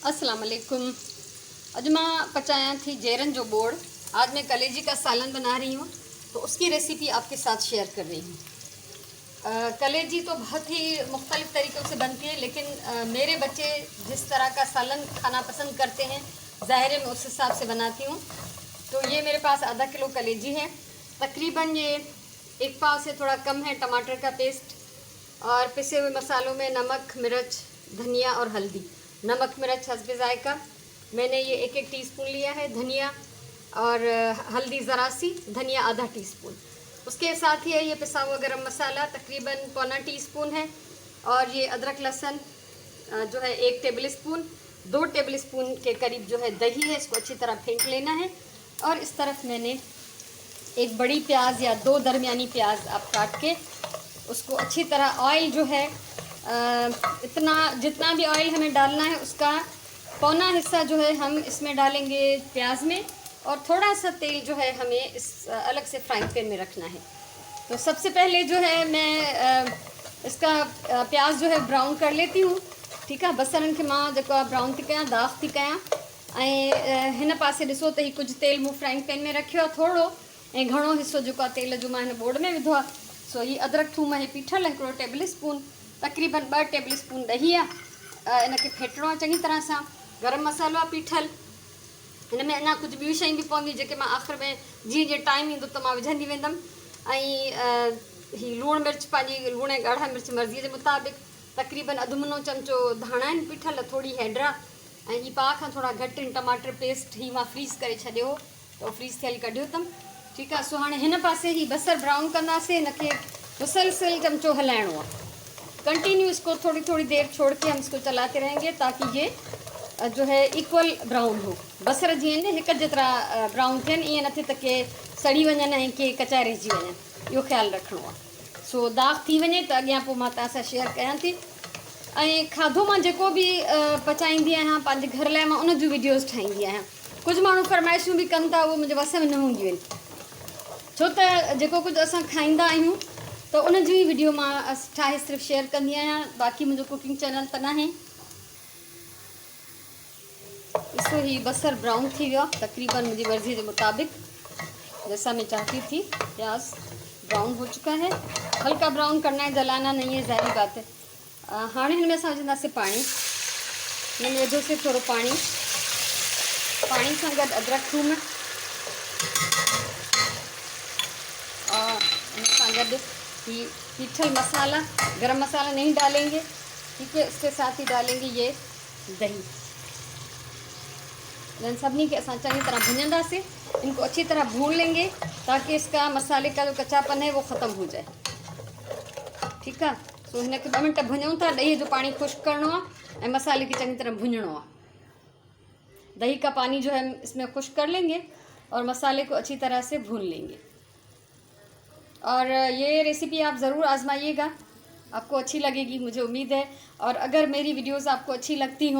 अस्सलाम वालेकुम। अज मां पचाया थी जेरन जो बोड़। आज मैं कलेजी का सालन बना रही हूँ, तो उसकी रेसिपी आपके साथ शेयर कर रही हूँ। कलेजी तो बहुत ही मुख्तलिफ़ तरीक़ों से बनती है, लेकिन मेरे बच्चे जिस तरह का सालन खाना पसंद करते हैं, ज़ाहिर है मैं उस हिसाब से बनाती हूँ। तो ये मेरे पास आधा किलो कलेजी है। तकरीबन ये एक पाव से थोड़ा कम है टमाटर का पेस्ट, और पिसे हुए मसालों में नमक, मिर्च, धनिया और हल्दी। नमक मिर्च हस्बे ज़ायका मैंने ये एक टीस्पून लिया है धनिया, और हल्दी ज़रा सी, धनिया आधा टीस्पून। उसके साथ ही है ये पिसा हुआ गरम मसाला तकरीबन पौना टीस्पून है, और ये अदरक लहसुन जो है 1 टेबल स्पून। 2 टेबल स्पून के करीब जो है दही है, इसको अच्छी तरह फेंट लेना है। और इस तरफ मैंने एक बड़ी प्याज या 2 दरमियानी प्याज आप काट के उसको अच्छी तरह ऑयल जो है इतना जितना भी ऑयल हमें डालना है उसका पौना हिस्सा जो है हम इसमें डालेंगे प्याज में, और थोड़ा सा तेल जो है हमें इस अलग से फ्राइंग पैन में रखना है। तो सबसे पहले जो है मैं इसका प्याज जो है ब्राउन कर लेती हूँ। ठीक है, बसरनि खे मां जेको आहे ब्राउन थी कयां, दाग़ थी कयां। ऐं हिन पासे ॾिसो त ही कुझु तेल मूं फ्राइंग पैन में रखियो आहे थोरो, ऐं घणो हिसो जेको आहे तेल जो मां हिन बोड़ में विधो आहे। सो ही अदरक थूम ही पीठल हिकिड़ो टेबल स्पून, तकरीबन 2 टेबल स्पून ॾही आहे। इनखे फेटणो आहे चङी तरह सां। गरम मसालो आहे पीठल। हिन में अञा कुझु ॿियूं शयूं बि पवंदी जेके मां आख़िर में जीअं जीअं टाइम ईंदो त मां विझंदी वेंदमि। ऐं ही लूणु मिर्च पंहिंजी लूण ऐं ॻाढ़ा मिर्च मर्ज़ीअ जे मुताबिक़। तकरीबन अधु मुनो चमचो धाणा आहिनि पीठल, थोरी हैड्रा, ऐं ही पाउ खां थोरा घटि आहिनि टमाटर पेस्ट। ही मां फ्रीज़ करे छॾियो हो, त फ्रीज़ थियल कढियो अथमि। ठीकु आहे। सो हाणे हिन पासे ही बसर ब्राउन कंदासीं। हिनखे मुसलसिल चमचो हलाइणो आहे। कंटिन्यू इसको थोड़ी थोड़ी देर छोड़ के हम इसको चलाते रहेंगे, ताकि ये जो है इक्वल ब्राउन हो। बसर जीअं हिक जेतिरा ब्राउन थियनि, ईअं न थिए त के सड़ी वञनि ऐं के कचा रहिजी वञनि, इहो ख़्यालु रखिणो आहे। सो दाग़ थी वञे त अॻियां पोइ मां तव्हां सां शेयर कयां थी। ऐं खाधो मां जेको बि पचाईंदी आहियां पंहिंजे घर लाइ, मां उन जूं वीडियोज़ ठाहींदी आहियां। कुझु माण्हू फरमाइशूं बि कनि था, उहो मुंहिंजे वस में न हूंदियूं आहिनि, छो त जेको कुझु असां खाईंदा आहियूं तो उन जी वीडियो मां ठाहे सिर्फ़ु शेयर कंदी आहियां। बाक़ी मुंहिंजो कुकिंग चैनल त न आहे। ॾिसो ही बसर ब्राउन थी वियो आहे तकरीबन मुंहिंजी मर्ज़ी के मुताबिक, जैसा मैं चाहती थी। प्याज ब्राउन हो चुका है, हल्का ब्राउन करना है, जलाना नहीं है, ज़ाहिर बात है। हाणे हिन में असां विझंदासीं पाणी। हिन में विधोसीं थोरो पाणी। पाणी सां गॾु अदरक थूम, और इन सां गॾु ही पीठल मसाला, गरम मसाला नहीं डालेंगे। ठीक है, इसके साथ ही डालेंगे ये दही। इन सभी के असां चंगी तरह भुनंदासीं। इनको अच्छी तरह भून लेंगे ताकि इसका मसाले का जो कच्चापन है वो ख़त्म हो जाए। ठीक है। सो हिन खे 2 मिनट भुनूं था। दही जो पानी खुश्क करणो आहे ऐं मसाले की चंगी तरह भुनणो आहे। दही का पानी जो है इसमें खुश्क कर लेंगे और मसाले को अच्छी तरह से भून लेंगे। और ये रेसिपी आप ज़रूर आजमाइएगा, आपको अच्छी लगेगी, मुझे उम्मीद है। और अगर मेरी वीडियोस आपको अच्छी लगती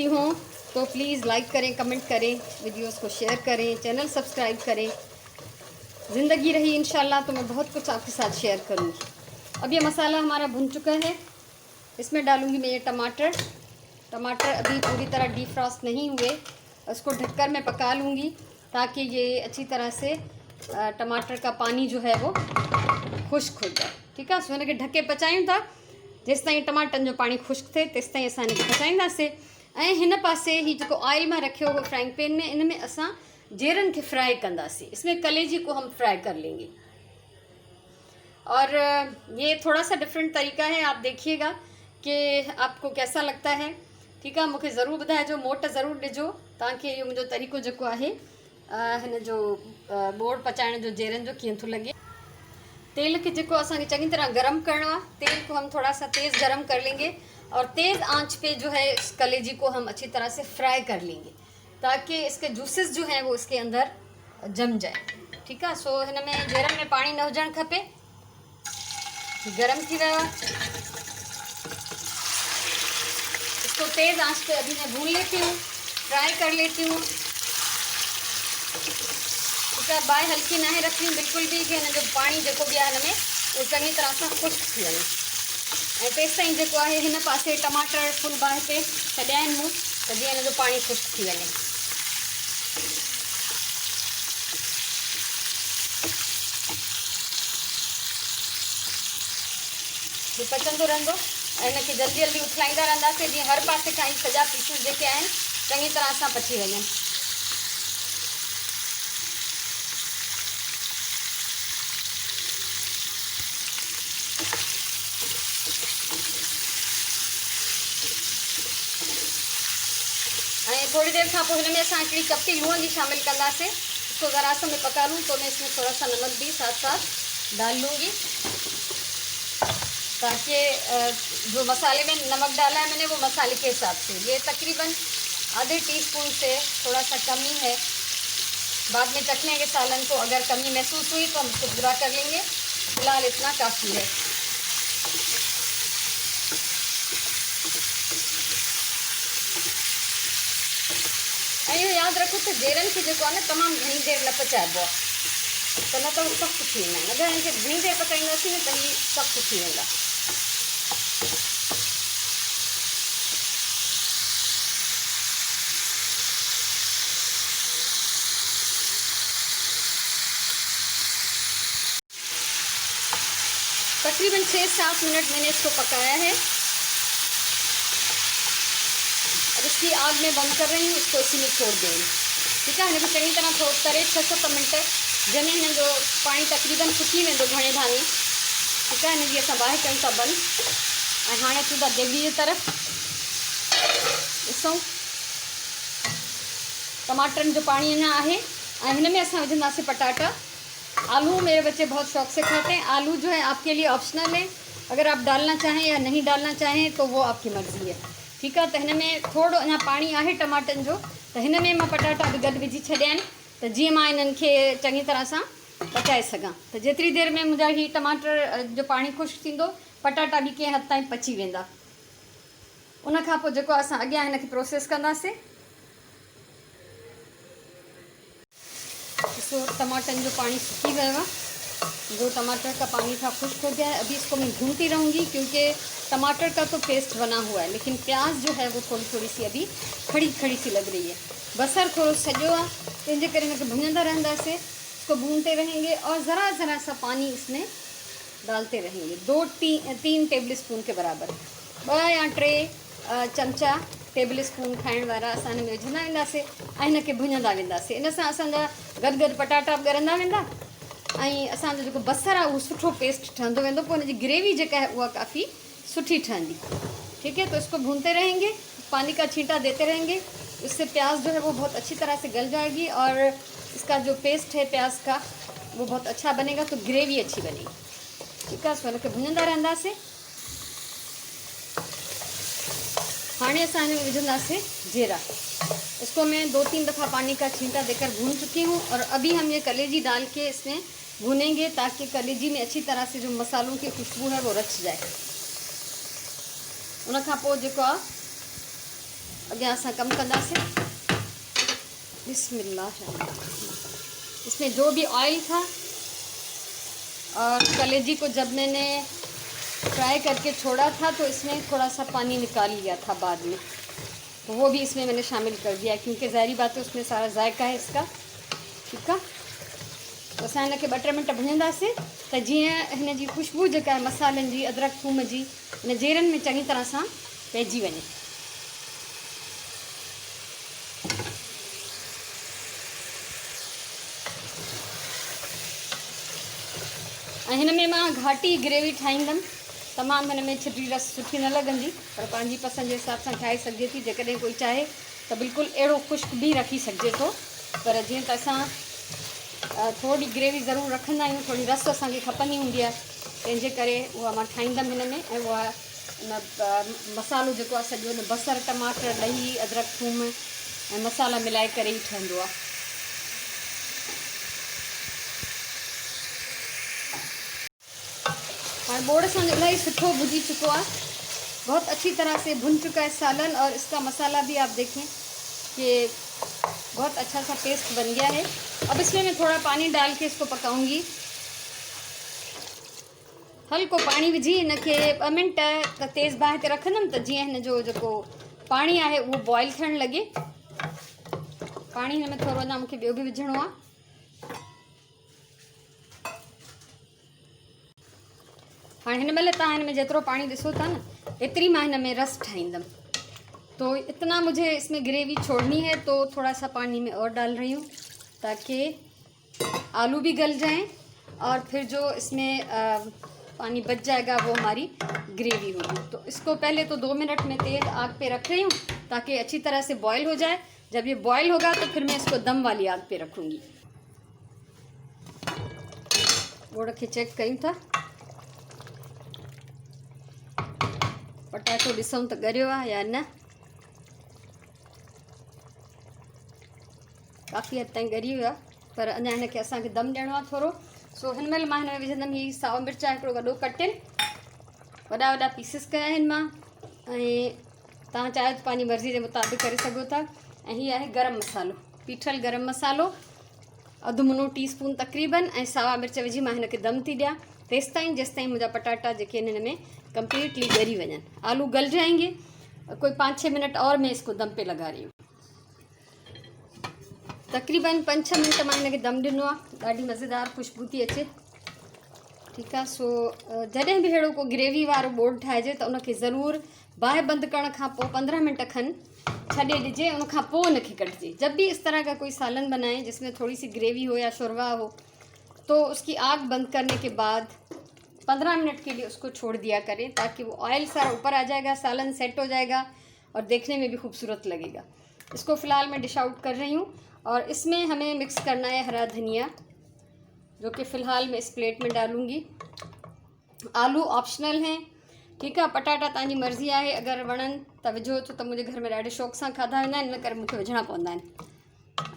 हों तो प्लीज़ लाइक करें, कमेंट करें, वीडियोस को शेयर करें, चैनल सब्सक्राइब करें। ज़िंदगी रही इंशाल्लाह तो मैं बहुत कुछ आपके साथ शेयर करूँगी। अब ये मसाला हमारा भुन चुका है। इसमें डालूँगी मैं ये टमाटर। टमाटर अभी पूरी तरह डीफ्रॉस्ट नहीं हुए, उसको ढककर मैं पका लूँगी ताकि ये अच्छी तरह से टमाटर का पानी जो है वो खुश्क हो जाए। ठीक है। सो हिन खे ढके पचायूं था जेसि ताईं टमाटनि जो पानी खुश्क थिए, तेसि ताईं असां हिन खे पचाईंदासीं। ऐं हिन पासे ही जेको ऑयल मां रखियो हो फ्राइंग पैन में, इन में असां जेरन खे फ्राई कंदासीं। इसमें कलेजी को हम फ्राई कर लेंगे। और ये थोड़ा सा डिफरेंट तरीका है, आप देखिएगा कि आपको कैसा लगता है। ठीक है। मूंखे ज़रूरु ॿुधाइजो, मोट ज़रूरु ॾिजो तव्हांखे इहो मुंहिंजो तरीक़ो जेको आहे हिन जो बोड़ पचाइण जो, जेरन जो कीअं थो लगे। तेल के जेको असांखे चंगी तरह गरम करना है। तेल को हम थोड़ा सा तेज़ गरम कर लेंगे और तेज़ आंच पे जो है इस कलेजी को हम अच्छी तरह से फ्राई कर लेंगे ताकि इसके जूसेस जो हैं वो इसके अंदर जम जाए। ठीक है। सो हिन में जेरन में पानी न हुजण खपे। गरम थी वियो है, इसको तेज़ आंच पे अभी मैं भून लेती हूँ, फ्राई कर लेती हूँ। ठीक है। बाय हल्की ना रखी बिल्कुल भी कि जो पानी जो भी है हिन में वो चंगी तरह से खुश्क थी वञे ऐं तेसि ताईं जेको आहे हिन पासे टमाटर फुल बाहि ते छॾिया आहिनि मूं, त जीअं हिन जो पाणी ख़ुश्क थी वञे। हीउ पचंदो रहंदो ऐं हिनखे जल्दी जल्दी उथलाईंदा रहंदासीं, जीअं हर पासे खां ई सॼा पीसिस जेके आहिनि चङी तरह सां पची वञनि। थोड़ी देर खां पोइ हिन में असां हिकिड़ी चपटी लूण जी शामिल कंदासीं। इसको ज़रा सा मैं पका लूँ तो मैं इसमें थोड़ा सा नमक भी साथ साथ डाल लूँगी, ताकि जो मसाले में नमक डाला है मैंने वो मसाले के हिसाब से, ये तकरीबन आधे टीस्पून से थोड़ा सा कमी है। बाद में चख लेंगे सालन को, अगर कमी महसूस हुई तो हम उसको पूरा कर लेंगे, फिलहाल इतना काफ़ी है। इहो यादि रखो त जेरनि खे जेको आहे न तमामु घणी देरि न पचाइबो आहे, त न त उहो सख़्तु थी वेंदा आहिनि। अगरि हिनखे घणी देरि पकाईंदासीं न त हीअ सख़्तु थी वेंदा। तकरीबन 6-7 मिनट मैंने इसको पकाया है। अब इसकी आग में बंद कर रही हूँ, इसको इसी में छोड़ देंगे। ठीक है, हिनखे चङी तरह थोरो तरे 6-7 मिनट, जॾहिं हिन जो पाणी तकरीबन सुकी वेंदो घणे भाङे। ठीक है, हिनजी असां बाहि कयूं था बंदि ऐं हाणे अचूं था देॻी जी तरफ़। ॾिसूं टमाटरनि जो पाणी अञा आहे ऐं हिन में असां विझंदासीं पटाटा। आलू मेरे बच्चे बहुत शौक से खाते हैं। आलू जो है आपके लिए ऑप्शनल है, अगर आप डालना चाहें या नहीं डालना चाहें तो वो आपकी मर्ज़ी है। ठीक है, तो हिन में थोड़ो अञा पाणी आहे टमाटनि जो, त हिन में मां पटाटा बि गॾु विझी छॾिया आहिनि, त जीअं मां इन्हनि खे चङी तरह सां पचाए सघां। त जेतिरी देरि में मुंहिंजा हीअ टमाटर जो पाणी ख़ुश्क थींदो, पटाटा बि कंहिं हद ताईं पची वेंदा। उन खां पोइ जेको असां अॻियां हिनखे प्रोसेस कंदासीं। ॾिसो टमाटरनि जो पानी सूखी गया है, जो टमाटर का पानी था खुश्क हो गया है। अभी इसको मैं भूनती रहूँगी क्योंकि टमाटर का तो पेस्ट बना हुआ है, लेकिन प्याज जो है वो थोड़ी थोड़ी सी अभी खड़ी खड़ी सी लग रही है। बसर थोड़ो सजो आहे, तंहिंजे करे हिनखे भुञंदा रहंदासीं, इसको भूनते रहेंगे और ज़रा ज़रा सा पानी इसमें डालते रहेंगे। 2-3 टेबल स्पून के बराबर, 2 या 3 चमचा टेबल स्पून खाइण वारा असां हिन में विझंदा वेंदासीं ऐं हिनखे भुञंदा वेंदासीं। इन सां असांजा गॾु गॾु पटाटा बि ॻरंदा वेंदा ऐं असांजो जेको बसर आहे उहो सुठो पेस्ट ठहंदो वेंदो, पोइ हुनजी ग्रेवी जेका है उहा काफ़ी सुठी ठहंदी। ठीक है, तो इसको भूनते रहेंगे, पानी का छींटा देते रहेंगे, इससे प्याज जो है वो बहुत अच्छी तरह से गल जाएगी और इसका जो पेस्ट है प्याज का वो बहुत अच्छा बनेगा, तो ग्रेवी अच्छी बनेगी। ठीक है, इसको हिनखे भुञंदा रहंदासीं। हाणे असां हिन में विझंदासीं जीरा। इसको मैं 2-3 दफ़ा पानी का छींटा देकर भून चुकी हूँ और अभी हम ये कलेजी डाल के इसमें भूनेंगे ताकि कलेजी में अच्छी तरह से जो मसालों की खुशबू है वो रच जाए। उन खां पोइ जेको आहे अॻियां असां कमु कंदासीं। बिस्मिल्लाह। इसमें जो भी ऑयल था और कलेजी को जब मैंने फ्राई करके छोड़ा था तो इसमें थोड़ा सा पानी निकाल लिया था बाद में, तो वो भी इसमें मैंने शामिल कर दिया क्योंकि ज़ाहिरी बात है उसमें सारा जायका है इसका। ठीक है, तो असां हिनखे 2-3 मिनट भुञंदासीं त जीअं हिन जी खुशबू जेका आहे मसालनि जी, अदरक थूम जी, हिन जेरनि में चङी तरह सां पइजी वञे। ऐं हिन में मां घाटी ग्रेवी ठाहींदमि, तमामु हिन में छिटी रस सुठी न लॻंदी, पर पंहिंजी पसंदि जे हिसाब सां ठाहे सघिजे थी। जेकॾहिं कोई चाहे त बिल्कुलु अहिड़ो खुश्क बि रखी सघिजे थो, पर जीअं त असां थोरी ग्रेवी ज़रूरु रखंदा आहियूं, थोरी रस असांखे खपंदी हूंदी आहे, तंहिंजे करे उहा मां ठाहींदमि हिन में। ऐं उहा मसालो जेको आहे सॼो हुन बसर, टमाटर, ॾही, अदरक, थूम ऐं मसाला मिलाए करे ई ठहंदो आहे। हाँ, बोड़ असांजो इलाही सुठो भुजी चुको है, बहुत अच्छी तरह से भुन चुका है सालन और इसका मसाला भी आप देखें कि बहुत अच्छा सा पेस्ट बन गया है। अब इसमें मैं थोड़ा पानी डाल के इसको पकाऊंगी। हल्को पाणी विझी हिनखे 2 मिंट त तेज़ बाहि ते रखंदमि त जीअं हिन जो जेको पाणी आहे उहो बॉइल थियणु लॻे। पाणी हिन में थोरो अञा मूंखे ॿियो बि विझणो आहे। हाँ हिन महिल तव्हां हिन में जेतिरो पानी ॾिसो था न एतिरी मां हिन में रस ठाहींदमि। तो इतना मुझे इसमें ग्रेवी छोड़नी है, तो थोड़ा सा पानी में और डाल रही हूँ ताकि आलू भी गल जाएं और फिर जो इसमें पानी बच जाएगा वो हमारी ग्रेवी होगी। तो इसको पहले तो 2 मिनट में तेज़ आग पे रख रही हूँ ताकि अच्छी तरह से बॉयल हो जाए। जब ये बॉयल होगा तो फिर मैं इसको दम वाली आग पे रखूँगी। वो रखे चेक कयूं था, पटाटो ॾिसूं त ॻरियो आहे या न। काफ़ी हद ताईं ॻरी वियो आहे, पर अञा हिनखे असांखे दम ॾियणो आहे थोरो। सो हिन महिल मां हिन में विझंदमि हीअ साओ मिर्च आहे हिकिड़ो वॾो कटियल, वॾा वॾा पीसिस कया आहिनि मां, ऐं तव्हां चाहियो त पंहिंजी मर्ज़ी जे मुताबिक़ करे सघो था। ऐं हीअ आहे गरम मसालो, पीठल गरम मसालो 1/2 मुनो टीस्पून तक़रीबन, ऐं सावा मिर्च विझी मां हिनखे दम थी ॾियां तेसिताईं जेसिताईं मुंहिंजा पटाटा जेके हिन में कम्प्लीटली ॻरी वञनि। आलू गल जाएंगे, कोई 5-6 मिनट और मैं इसको दम पे लगा रही हूँ। तक़रीबन 5-6 मिनट मां हिनखे दम ॾिनो आहे, ॾाढी मज़ेदार ख़ुशबू थी अचे। ठीकु आहे। सो जॾहिं बि अहिड़ो को ग्रेवी वारो बोल ठाहिजे त उनखे ज़रूरु बाहि बंदि करण खां पोइ 15 मिनट खनि छॾे ॾिजे, उनखां पोइ उनखे कटिजे। जब भी इस तरह का कोई सालन बनाएं जिसमें थोड़ी सी ग्रेवी हो या शुरवा हो, तो उसकी आग बंद करने के बाद 15 मिनट के लिए उसको छोड़ दिया करें ताकि वो ऑयल सारा ऊपर आ जाएगा, सालन सेट हो जाएगा और देखने में भी खूबसूरत लगेगा। इसको फ़िलहाल मैं डिश आउट कर रही हूँ और इसमें हमें मिक्स करना है हरा धनिया, जो कि फ़िलहाल मैं इस प्लेट में डालूँगी। आलू ऑप्शनल हैं, ठीकु आहे। पटाटा तव्हांजी मर्ज़ी आहे, अगरि वणनि त विझो, छो त मुंहिंजे घर में ॾाढे शौक़ सां खाधा वेंदा आहिनि, इन करे मूंखे विझणा पवंदा आहिनि।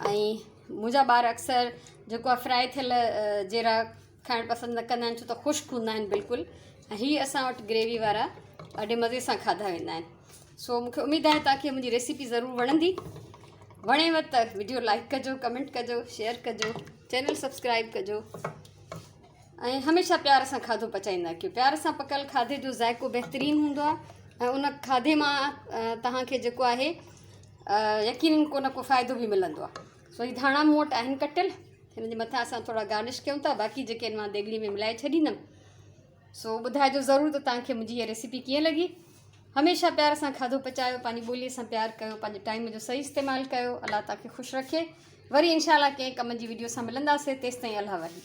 ऐं मुंहिंजा ॿार अक्सर जेको आहे फ्राई थियल जीरा खाइणु पसंदि न कंदा आहिनि, छो त ख़ुश्क हूंदा आहिनि बिल्कुलु। ऐं हीअ असां वटि ग्रेवी वारा ॾाढे मज़े सां खाधा वेंदा आहिनि। सो मूंखे उमेदु आहे तव्हांखे मुंहिंजी रेसिपी ज़रूरु वणंदी। वणेव त वीडियो लाइक कजो, कमेंट कजो, शेयर कजो, चैनल सब्सक्राइब कजो, ऐं हमेशह प्यार सां खाधो पचाईंदा कयो। प्यार सां पकल खाधे जो ज़ाइको बहितरीनु हूंदो आहे ऐं उन खाधे मां तव्हांखे जेको आहे यकीनन को न को फ़ाइदो बि मिलंदो आहे। सो ही धाणा मूं वटि आहिनि कटियल, हिन जे मथां असां थोरा गार्निश कयूं था, बाक़ी जेके आहिनि मां देगड़ी में मिलाए छॾींदमि। सो ॿुधाइजो ज़रूरु त तव्हांखे मुंहिंजी हीअ रेसिपी कीअं लॻी। हमेशह प्यार सां खाधो पचायो, पंहिंजी ॿोलीअ सां प्यारु कयो, पंहिंजे टाइम जो सही इस्तेमालु कयो। अलाह तव्हांखे ख़ुशि रखे। वरी इंशाल्लाह कंहिं कम जी वीडियो सां मिलंदासीं, तेसिताईं अल्लाह वरी।